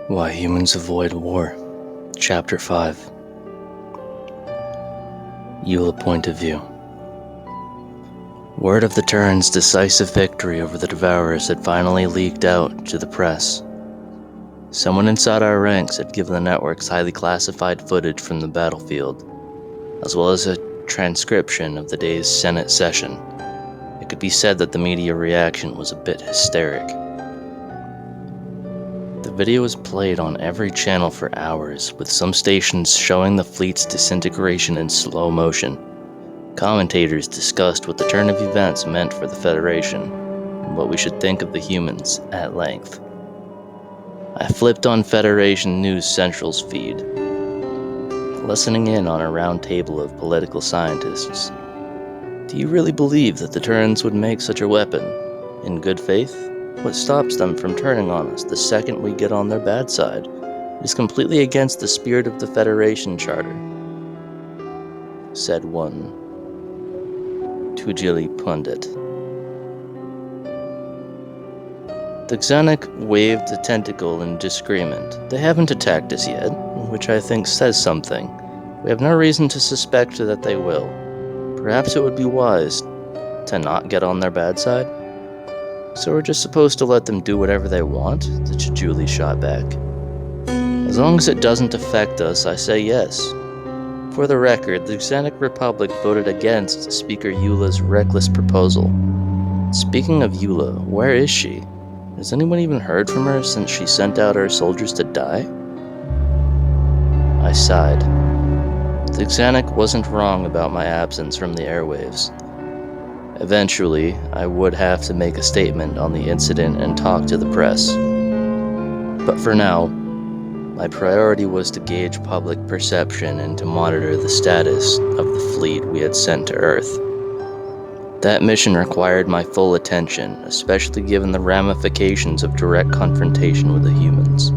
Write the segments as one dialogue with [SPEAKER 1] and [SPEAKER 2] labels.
[SPEAKER 1] Why Humans Avoid War, Chapter 5. Eula Point of View. Word of the Terran's decisive victory over the Devourers had finally leaked out to the press. Someone inside our ranks had given the networks highly classified footage from the battlefield, as well as a transcription of the day's Senate session. It could be said that the media reaction was a bit hysteric. The video was played on every channel for hours, with some stations showing the fleet's disintegration in slow motion. Commentators discussed what the turn of events meant for the Federation, and what we should think of the humans at length. I flipped on Federation News Central's feed, listening in on a round table of political scientists. Do you really believe that the Terrans would make such a weapon? In good faith? What stops them from turning on us the second we get on their bad side? It is completely against the spirit of the Federation Charter, said one Tujili pundit. The Xanac waved a tentacle in disagreement. They haven't attacked us yet, which I think says something. We have no reason to suspect that they will. Perhaps it would be wise to not get on their bad side? So we're just supposed to let them do whatever they want? The Chijuli shot back. As long as it doesn't affect us, I say yes. For the record, the Xanac Republic voted against Speaker Eula's reckless proposal. Speaking of Eula, where is she? Has anyone even heard from her since she sent out our soldiers to die? I sighed. The Xanac wasn't wrong about my absence from the airwaves. Eventually, I would have to make a statement on the incident and talk to the press. But for now, my priority was to gauge public perception and to monitor the status of the fleet we had sent to Earth. That mission required my full attention, especially given the ramifications of direct confrontation with the humans.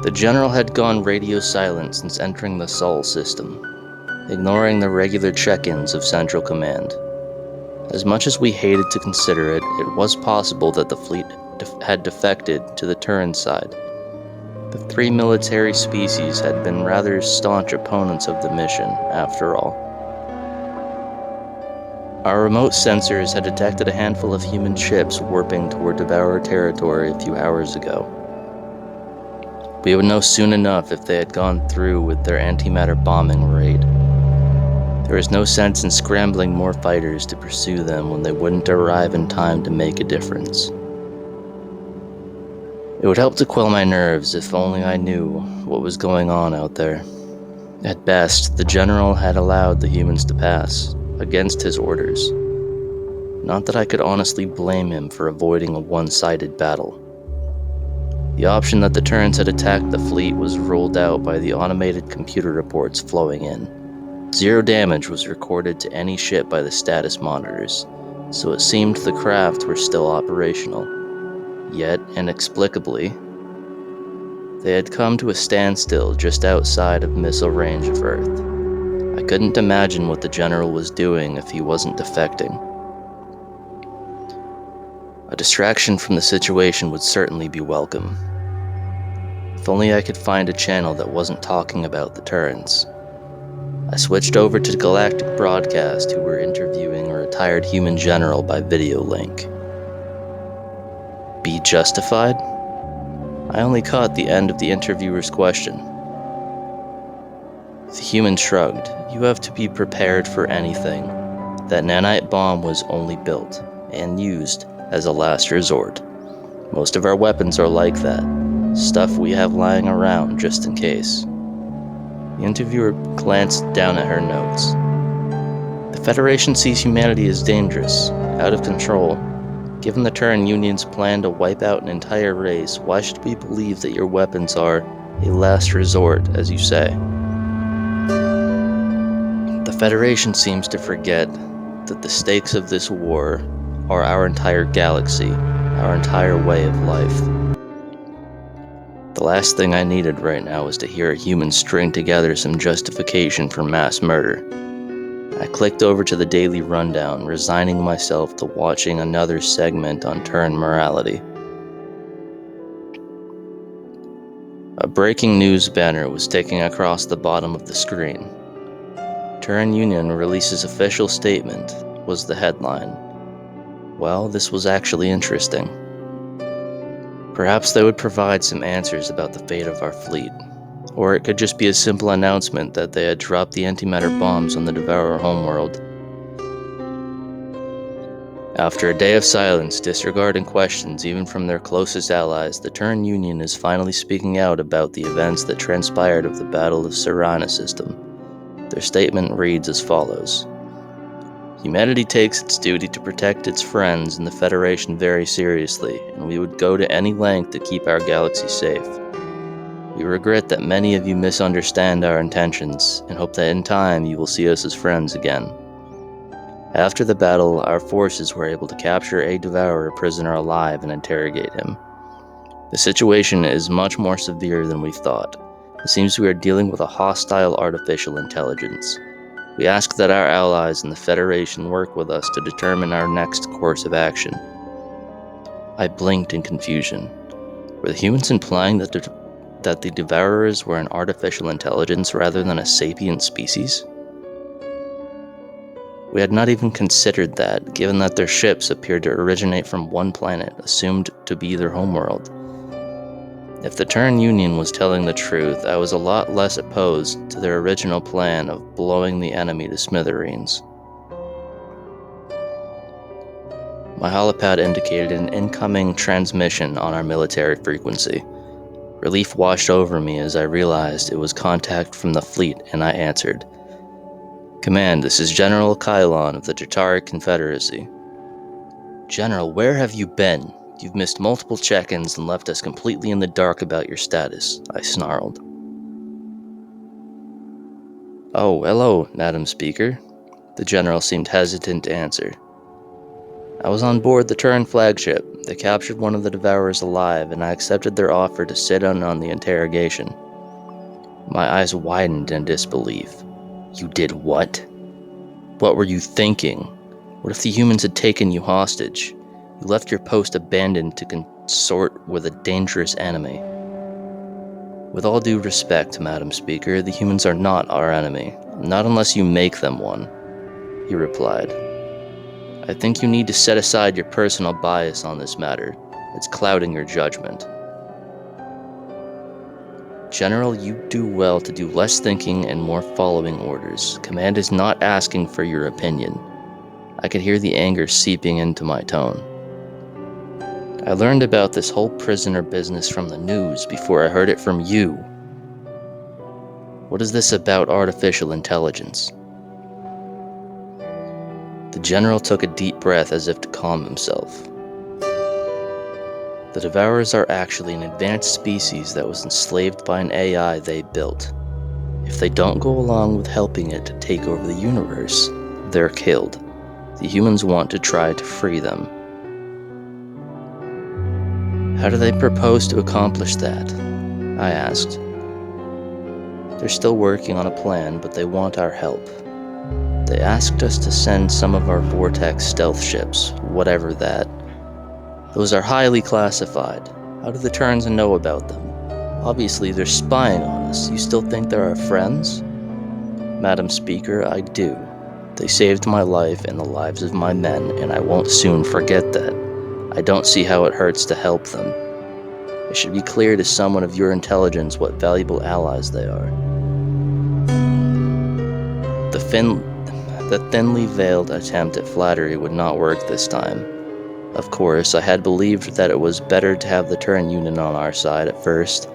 [SPEAKER 1] The General had gone radio silent since entering the Sol system, ignoring the regular check-ins of Central Command. As much as we hated to consider it, it was possible that the fleet had defected to the Terran side. The three military species had been rather staunch opponents of the mission, after all. Our remote sensors had detected a handful of human ships warping toward Devourer territory a few hours ago. We would know soon enough if they had gone through with their antimatter bombing raid. There was no sense in scrambling more fighters to pursue them when they wouldn't arrive in time to make a difference. It would help to quell my nerves if only I knew what was going on out there. At best, the General had allowed the humans to pass, against his orders. Not that I could honestly blame him for avoiding a one-sided battle. The option that the Terrans had attacked the fleet was ruled out by the automated computer reports flowing in. 0 damage was recorded to any ship by the status monitors, so it seemed the craft were still operational. Yet, inexplicably, they had come to a standstill just outside of missile range of Earth. I couldn't imagine what the General was doing if he wasn't defecting. A distraction from the situation would certainly be welcome. If only I could find a channel that wasn't talking about the Terrans. I switched over to Galactic Broadcast, who were interviewing a retired human general by video link. Be justified? I only caught the end of the interviewer's question. The human shrugged. You have to be prepared for anything. That nanite bomb was only built and used as a last resort. Most of our weapons are like that. Stuff we have lying around just in case. The interviewer glanced down at her notes. The Federation sees humanity as dangerous, out of control. Given the Terran Union's plan to wipe out an entire race, why should we believe that your weapons are a last resort, as you say? The Federation seems to forget that the stakes of this war are our entire galaxy, our entire way of life. The last thing I needed right now was to hear a human string together some justification for mass murder. I clicked over to the daily rundown, resigning myself to watching another segment on Terran morality. breaking news banner was sticking across the bottom of the screen. Turan Union releases official statement was the headline. Well, this was actually interesting. Perhaps they would provide some answers about the fate of our fleet, or it could just be a simple announcement that they had dropped the antimatter bombs on the Devourer homeworld. After a day of silence, disregarding questions even from their closest allies, the Turan Union is finally speaking out about the events that transpired of the Battle of Serana system. Their statement reads as follows. Humanity takes its duty to protect its friends in the Federation very seriously, and we would go to any length to keep our galaxy safe. We regret that many of you misunderstand our intentions, and hope that in time you will see us as friends again. After the battle, our forces were able to capture a Devourer prisoner alive and interrogate him. The situation is much more severe than we thought. It seems we are dealing with a hostile artificial intelligence. We ask that our allies in the Federation work with us to determine our next course of action. I blinked in confusion. Were the humans implying that the Devourers were an artificial intelligence rather than a sapient species? We had not even considered that, given that their ships appeared to originate from one planet, assumed to be their homeworld. If the Turan Union was telling the truth, I was a lot less opposed to their original plan of blowing the enemy to smithereens. My holopad indicated an incoming transmission on our military frequency. Relief washed over me as I realized it was contact from the fleet, and I answered. Command, this is General Kylon of the Jatari Confederacy. General, where have you been? You've missed multiple check-ins and left us completely in the dark about your status, I snarled. Oh, hello, Madam Speaker. The General seemed hesitant to answer. I was on board the Turan flagship. They captured one of the Devourers alive, and I accepted their offer to sit in on the interrogation. My eyes widened in disbelief. You did what? What were you thinking? What if the humans had taken you hostage? You left your post abandoned to consort with a dangerous enemy. With all due respect, Madam Speaker, the humans are not our enemy. Not unless you make them one, he replied. I think you need to set aside your personal bias on this matter. It's clouding your judgment. General, you do well to do less thinking and more following orders. Command is not asking for your opinion. I could hear the anger seeping into my tone. I learned about this whole prisoner business from the news before I heard it from you. What is this about artificial intelligence? The General took a deep breath as if to calm himself. The Devourers are actually an advanced species that was enslaved by an AI they built. If they don't go along with helping it to take over the universe, they're killed. The humans want to try to free them. How do they propose to accomplish that? I asked. They're still working on a plan, but they want our help. They asked us to send some of our Vortex stealth ships, whatever that. Those are highly classified. How do the Turns know about them? Obviously, they're spying on us. You still think they're our friends? Madam Speaker, I do. They saved my life and the lives of my men, and I won't soon forget that. I don't see how it hurts to help them. It should be clear to someone of your intelligence what valuable allies they are. The thinly veiled attempt at flattery would not work this time. Of course, I had believed that it was better to have the Turan Union on our side at first.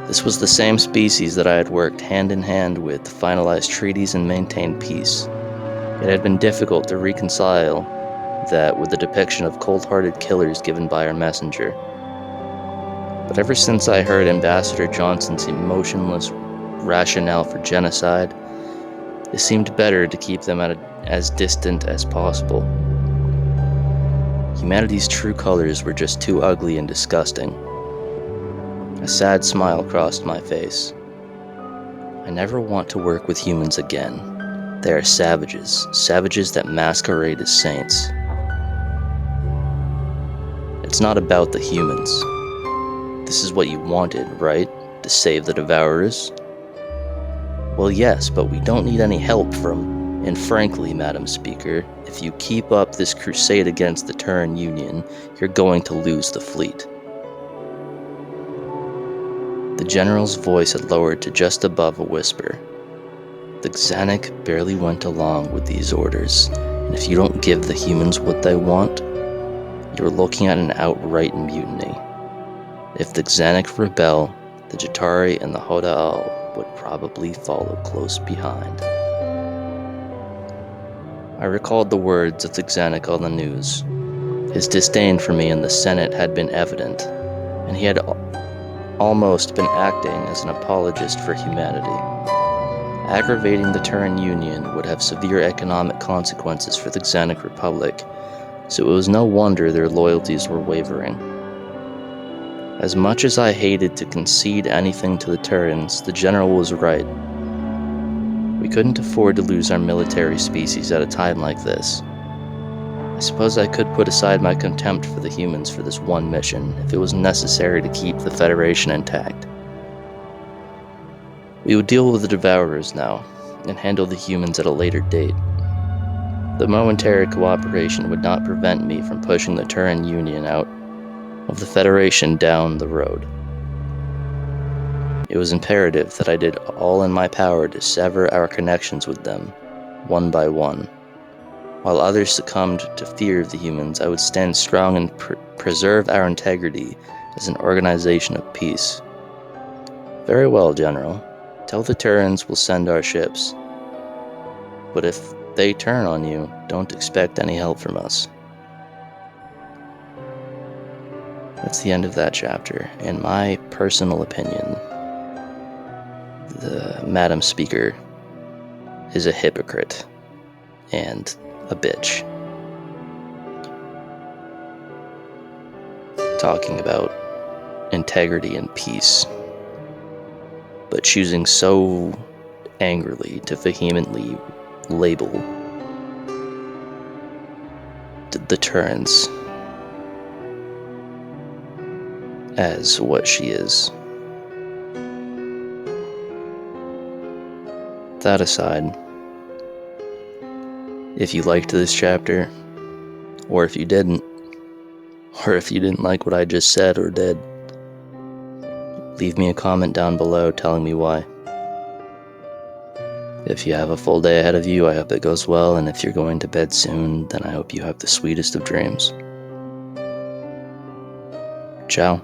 [SPEAKER 1] This was the same species that I had worked hand in hand with to finalize treaties and maintain peace. It had been difficult to reconcile that with the depiction of cold-hearted killers given by our messenger. But ever since I heard Ambassador Johnson's emotionless rationale for genocide, it seemed better to keep them as distant as possible. Humanity's true colors were just too ugly and disgusting. A sad smile crossed my face. I never want to work with humans again. They are savages, savages that masquerade as saints. It's not about the humans. This is what you wanted, right? To save the Devourers? Well, yes, but we don't need any help from... And frankly, Madam Speaker, if you keep up this crusade against the Terran Union, you're going to lose the fleet. The general's voice had lowered to just above a whisper. The Xanac barely went along with these orders, and if you don't give the humans what they want, you're looking at an outright mutiny. If the Xanac rebel, the Jatari and the Hoda'al would probably follow close behind. I recalled the words of the Xanac on the news. His disdain for me in the Senate had been evident, and he had almost been acting as an apologist for humanity. Aggravating the Terran Union would have severe economic consequences for the Xanac Republic, so it was no wonder their loyalties were wavering. As much as I hated to concede anything to the Terrans, the general was right. We couldn't afford to lose our military species at a time like this. I suppose I could put aside my contempt for the humans for this one mission, if it was necessary to keep the Federation intact. We would deal with the Devourers now, and handle the humans at a later date. The momentary cooperation would not prevent me from pushing the Terran Union out of the Federation down the road. It was imperative that I did all in my power to sever our connections with them, one by one. While others succumbed to fear of the humans, I would stand strong and preserve our integrity as an organization of peace. Very well, General. Tell the Terrans we'll send our ships. But if they turn on you, don't expect any help from us. That's the end of that chapter. In my personal opinion, the Madam Speaker is a hypocrite and a bitch. Talking about integrity and peace, but choosing so angrily to vehemently label the Terrans as what she is. That aside, if you liked this chapter, or if you didn't like what I just said or did, leave me a comment down below telling me why. If you have a full day ahead of you, I hope it goes well, and if you're going to bed soon, then I hope you have the sweetest of dreams. Ciao.